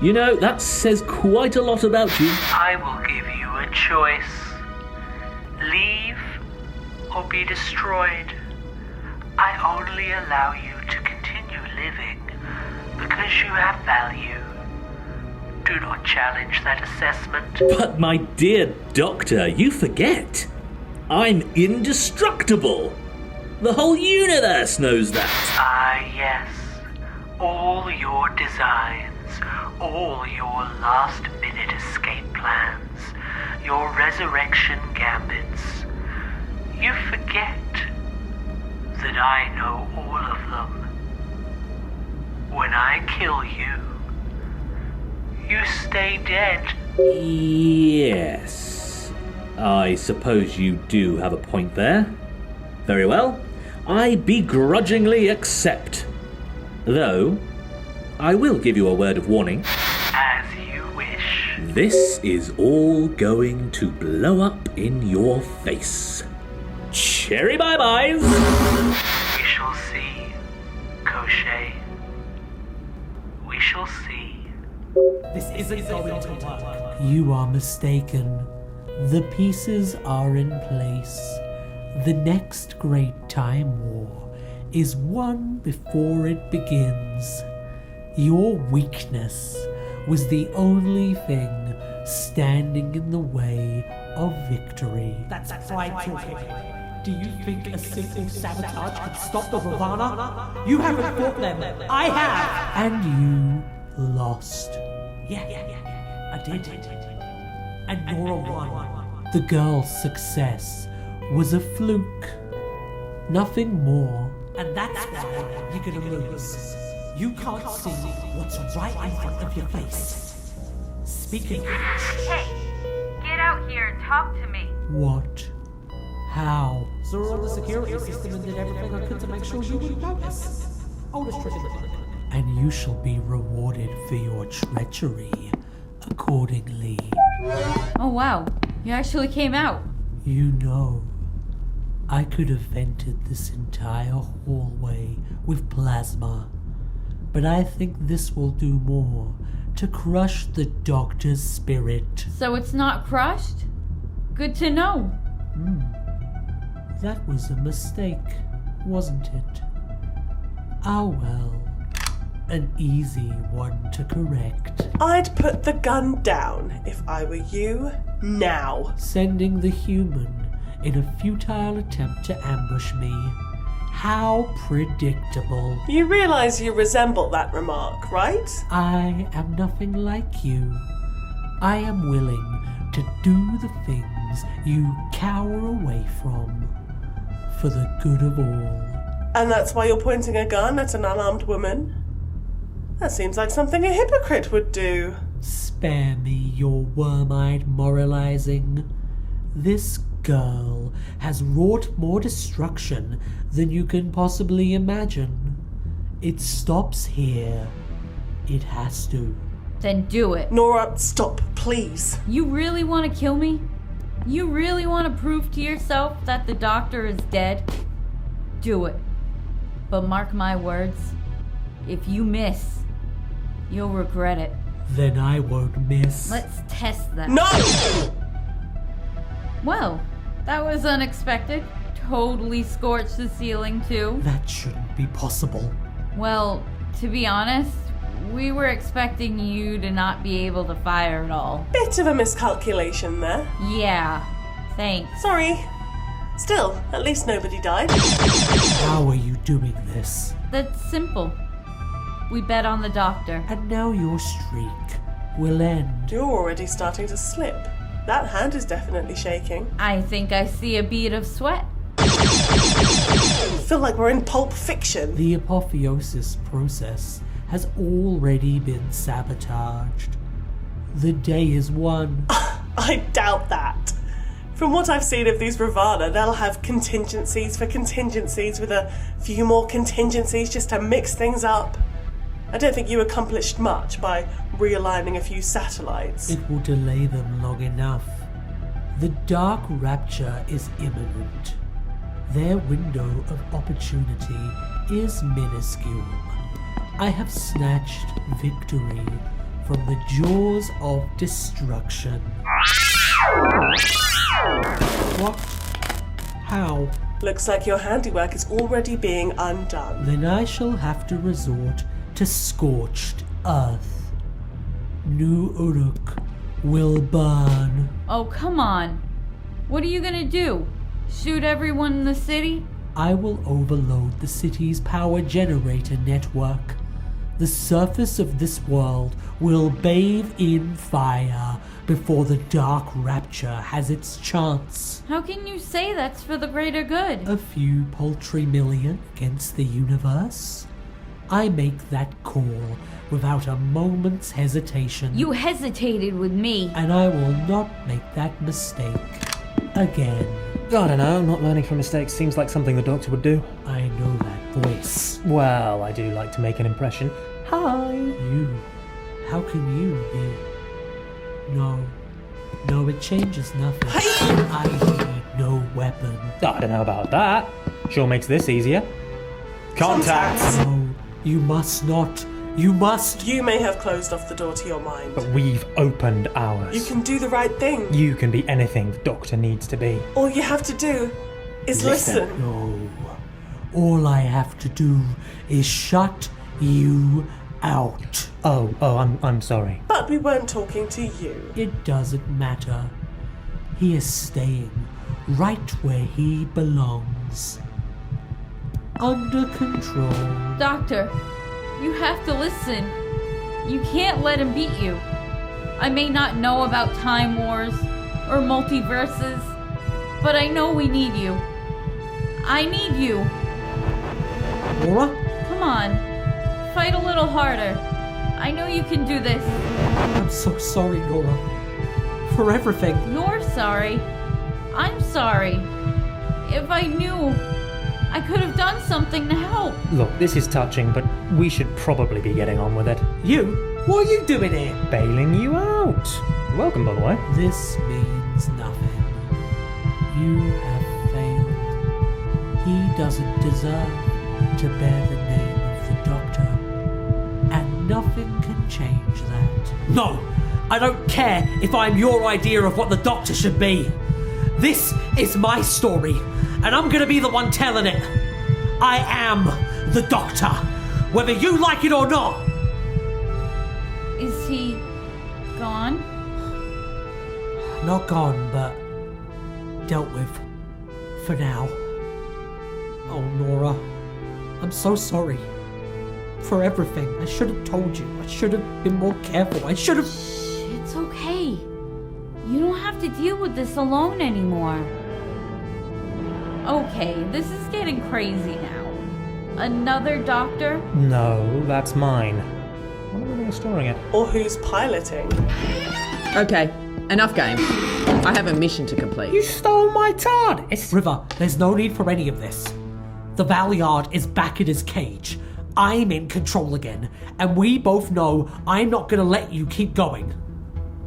You know, that says quite a lot about you. I will give you a choice. Leave or be destroyed. I only allow you to continue living because you have value. Do not challenge that assessment. But my dear Doctor, you forget. I'm indestructible. The whole universe knows that. Ah, yes. All your designs, all your last-minute escape plans, your resurrection gambits. You forget that I know all of them. When I kill you, you stay dead. Yes. I suppose you do have a point there. Very well. I begrudgingly accept. Though, I will give you a word of warning. As you wish. This is all going to blow up in your face. Cherry bye-byes! We shall see, Crochet. We shall see. This isn't going to work. You are mistaken. The pieces are in place. The next great time war is won before it begins. Your weakness was the only thing standing in the way of victory. That's pride talking. Do you think a simple sabotage could stop the Ravana? You haven't fought them. I have. And you lost. Yeah, I did. And Nora won. The girl's success was a fluke. Nothing more. And that's why you're gonna lose. You can't see what's right in front of your face. Speaking of which... Hey, get out here and talk to me. What? How? Saw her on the security system and did everything I could to make sure you wouldn't notice. Oldest trick in the book. And you shall be rewarded for your treachery accordingly. Oh wow, you actually came out. You know, I could have vented this entire hallway with plasma, but I think this will do more to crush the Doctor's spirit. So it's not crushed? Good to know. That was a mistake, wasn't it? Ah well, an easy one to correct. I'd put the gun down if I were you now. Sending the human in a futile attempt to ambush me. How predictable. You realise you resemble that remark, right? I am nothing like you. I am willing to do the things you cower away from for the good of all. And that's why you're pointing a gun at an unarmed woman? That seems like something a hypocrite would do. Spare me your worm-eyed moralizing. This girl has wrought more destruction than you can possibly imagine. It stops here. It has to. Then do it. Nora, stop, please. You really want to kill me? You really want to prove to yourself that the Doctor is dead? Do it. But mark my words, if you miss, you'll regret it. Then I won't miss. Let's test that. No! Well, that was unexpected. Totally scorched the ceiling, too. That shouldn't be possible. Well, to be honest, we were expecting you to not be able to fire at all. Bit of a miscalculation there. Yeah, thanks. Sorry. Still, at least nobody died. How are you doing this? That's simple. We bet on the Doctor. And now your streak will end. You're already starting to slip. That hand is definitely shaking. I think I see a bead of sweat. I feel like we're in Pulp Fiction. The apotheosis process has already been sabotaged. The day is won. I doubt that. From what I've seen of these Ravana, they'll have contingencies for contingencies with a few more contingencies just to mix things up. I don't think you accomplished much by realigning a few satellites. It will delay them long enough. The Dark Rapture is imminent. Their window of opportunity is minuscule. I have snatched victory from the jaws of destruction. What? How? Looks like your handiwork is already being undone. Then I shall have to resort to scorched earth. New Uruk will burn. Oh, come on. What are you gonna do? Shoot everyone in the city? I will overload the city's power generator network. The surface of this world will bathe in fire before the Dark Rapture has its chance. How can you say that's for the greater good? A few paltry million against the universe? I make that call without a moment's hesitation. You hesitated with me. And I will not make that mistake again. I don't know, not learning from mistakes seems like something the Doctor would do. I know that voice. Well, I do like to make an impression. Hi! You. How can you be? No, it changes nothing. I need no weapon. I don't know about that. Sure makes this easier. Contact! No, you must not. You must. You may have closed off the door to your mind. But we've opened ours. You can do the right thing. You can be anything the Doctor needs to be. All you have to do is listen. No. All I have to do is shut you out. Oh, I'm sorry. But we weren't talking to you. It doesn't matter. He is staying right where he belongs. Under control. Doctor, you have to listen. You can't let him beat you. I may not know about time wars or multiverses, but I know we need you. I need you. Nora? Come on, fight a little harder. I know you can do this. I'm so sorry, Nora. For everything. You're sorry. I'm sorry. If I knew, I could have done something to help. Look, this is touching, but we should probably be getting on with it. You? What are you doing here? Bailing you out. Welcome, by the way. This means nothing. You have failed. He doesn't deserve to bear the name of the Doctor. And nothing can change that. No! I don't care if I'm your idea of what the Doctor should be. This is my story, and I'm gonna be the one telling it. I am the Doctor, whether you like it or not. Is he gone? Not gone, but dealt with. For now. Oh, Nora. I'm so sorry. For everything. I should have told you. I should have been more careful. I should have... It's okay. You don't have to deal with this alone anymore. Okay, this is getting crazy now. Another doctor? No, that's mine. I wonder where they're storing it. Or who's piloting? Okay, enough game. I have a mission to complete. You stole my TARDIS! River, there's no need for any of this. The Valeyard is back in his cage. I'm in control again, and we both know I'm not gonna let you keep going.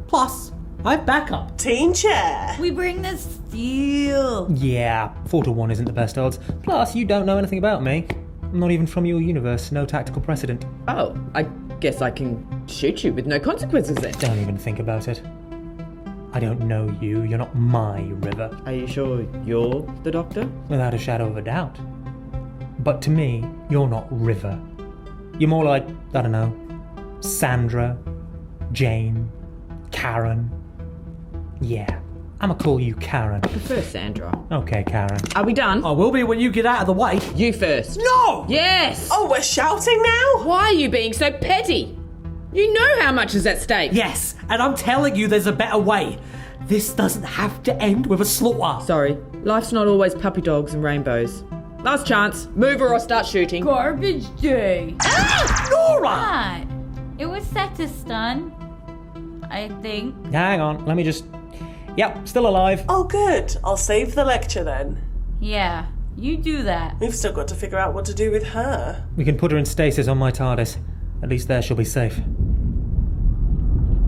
Plus, I've backup. Team chair. We bring the steel. Yeah, 4-1 isn't the best odds. Plus, you don't know anything about me. I'm not even from your universe, no tactical precedent. Oh, I guess I can shoot you with no consequences then. Don't even think about it. I don't know you, you're not my River. Are you sure you're the Doctor? Without a shadow of a doubt. But to me, you're not River. You're more like, I don't know, Sandra, Jane, Karen. Yeah, I'ma call you Karen. I prefer Sandra. Okay, Karen. Are we done? I will be when you get out of the way. You first. No! Yes! Oh, we're shouting now? Why are you being so petty? You know how much is at stake. Yes, and I'm telling you there's a better way. This doesn't have to end with a slaughter. Sorry, life's not always puppy dogs and rainbows. Last chance, move or start shooting. Garbage day. Ah! Nora! What? It was set to stun, I think. Hang on, let me just... Yep, still alive. Oh, good. I'll save the lecture then. Yeah, you do that. We've still got to figure out what to do with her. We can put her in stasis on my TARDIS. At least there she'll be safe.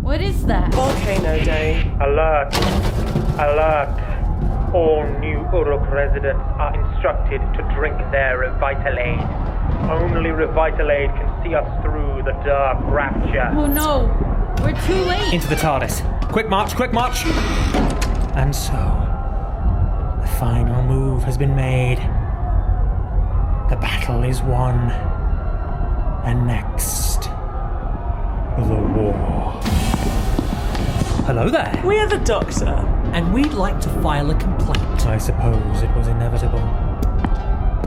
What is that? Volcano Day. Alert! Alert! All new Uruk residents are instructed to drink their Revitalade. Only Revitalade can see us through the dark rapture. Oh no! We're too late! Into the TARDIS. Quick march, quick march! And so, the final move has been made. The battle is won. And next, the war. Hello there. We're the Doctor. And we'd like to file a complaint. I suppose it was inevitable.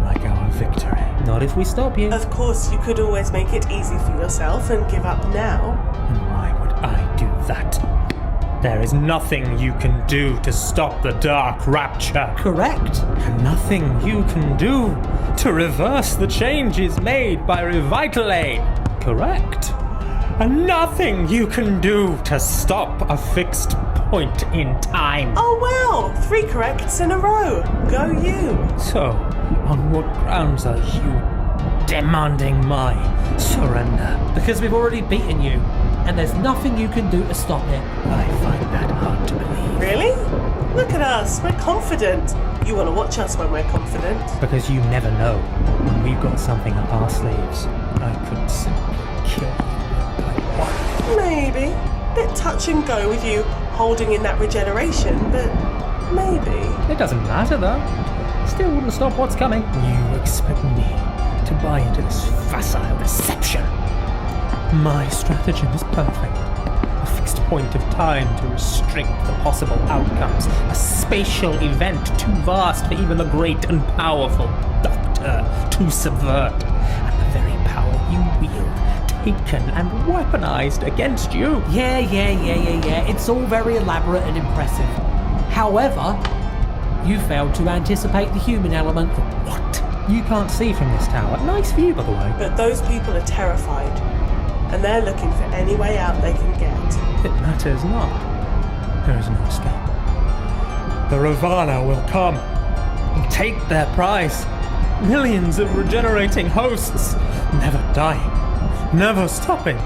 Like our victory. Not if we stop you. Of course, you could always make it easy for yourself and give up now. And why would I do that? There is nothing you can do to stop the dark rapture. Correct. And nothing you can do to reverse the changes made by Revitalade. Correct. And nothing you can do to stop a fixed point in time. Oh well, 3 corrects in a row. Go you. So, on what grounds are you demanding my surrender? Because we've already beaten you, and there's nothing you can do to stop it. I find that hard to believe. Really? Look at us, we're confident. You want to watch us when we're confident? Because you never know when we've got something up our sleeves. I could simply kill you like one. Maybe. Bit touch and go with you holding in that regeneration, but maybe. It doesn't matter though. Still wouldn't stop what's coming. You expect me to buy into this facile deception? My stratagem is perfect. A fixed point of time to restrict the possible outcomes. A spatial event too vast for even the great and powerful Doctor to subvert. And the very power you wield taken and weaponized against you. Yeah. It's all very elaborate and impressive. However, you failed to anticipate the human element. What? You can't see from this tower. Nice view, by the way. But those people are terrified. And they're looking for any way out they can get. It matters not. There is no escape. The Ravana will come. take their prize. Millions of regenerating hosts, never dying, never stopping,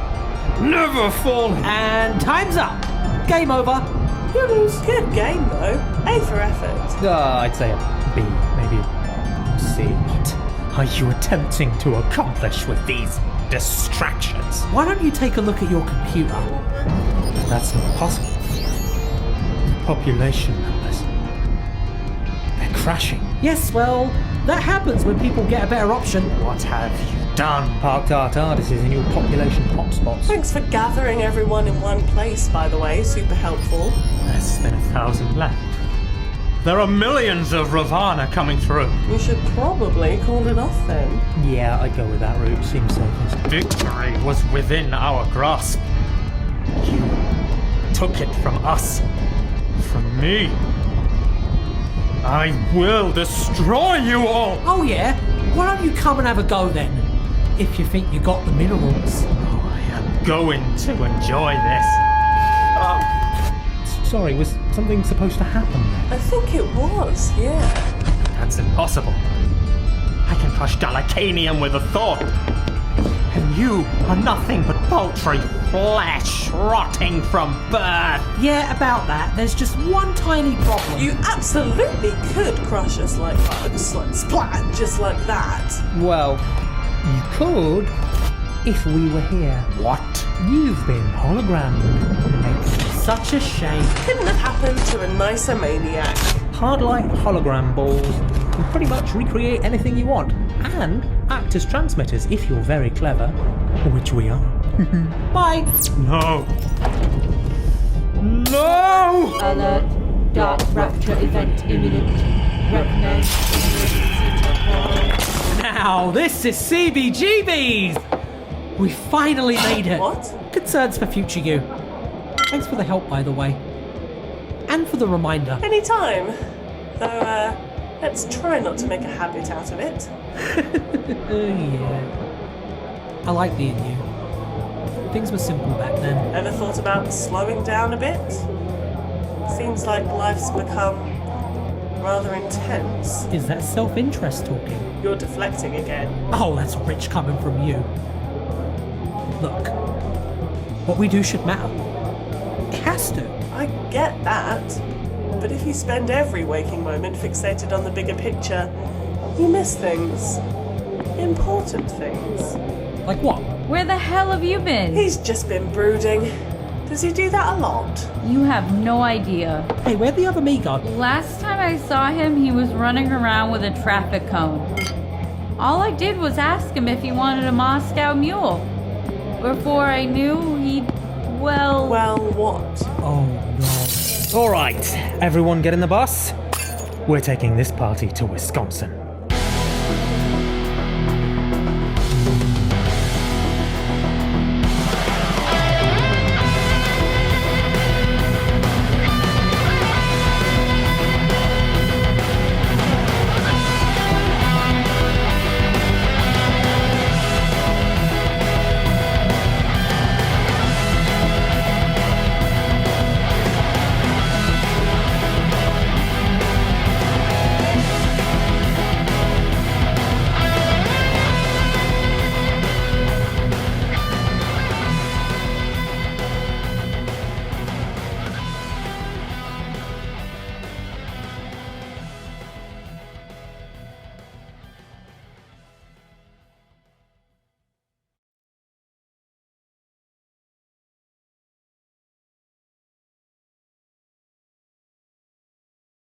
never falling. And time's up. Game over. You lose. Good game, though. A for effort. I'd say a B, maybe a C. What are you attempting to accomplish with these distractions? Why don't you take a look at your computer? That's not possible. The population numbers, they're crashing. Yes, well, that happens when people get a better option. What have you done? Parked our TARDISes in your population hotspots. Thanks for gathering everyone in one place, by the way. Super helpful. Less than 1,000 left. There are millions of Ravana coming through. You should probably call it off then. Yeah, I'd go with that route. Seems safest. Victory was within our grasp. You took it from us. From me. I will destroy you all! Oh yeah? Why don't you come and have a go then? If you think you got the minerals. Oh, I am going to enjoy this. Sorry, was something supposed to happen? I think it was, yeah. That's impossible. I can crush Dalacanium with a thought. And you are nothing but paltry flesh rotting from birth. Yeah, about that. There's just one tiny problem. You absolutely could crush us like bugs, like splat, just like that. Well, you could if we were here. What? You've been hologrammed. Such a shame. Couldn't have happened to a nicer maniac. Hard-like hologram balls can pretty much recreate anything you want, and act as transmitters if you're very clever, which we are. Bye. No. No! Alert. Dark rapture event imminent. Recommend emergency temporal. Now, this is CBGB's! We finally made it. What? Concerns for future you. Thanks for the help, by the way. And for the reminder. Anytime. Though, let's try not to make a habit out of it. Yeah. I like being you. Things were simple back then. Ever thought about slowing down a bit? Seems like life's become rather intense. Is that self-interest talking? You're deflecting again. Oh, that's rich coming from you. Look, what we do should matter. It has to. I get that. But if you spend every waking moment fixated on the bigger picture, you miss things. Important things. Like what? Where the hell have you been? He's just been brooding. Does he do that a lot? You have no idea. Hey, where'd the other me go? Last time I saw him, he was running around with a traffic cone. All I did was ask him if he wanted a Moscow mule. Before I knew, he'd, well... Well, what? Oh, no. All right, everyone get in the bus. We're taking this party to Wisconsin.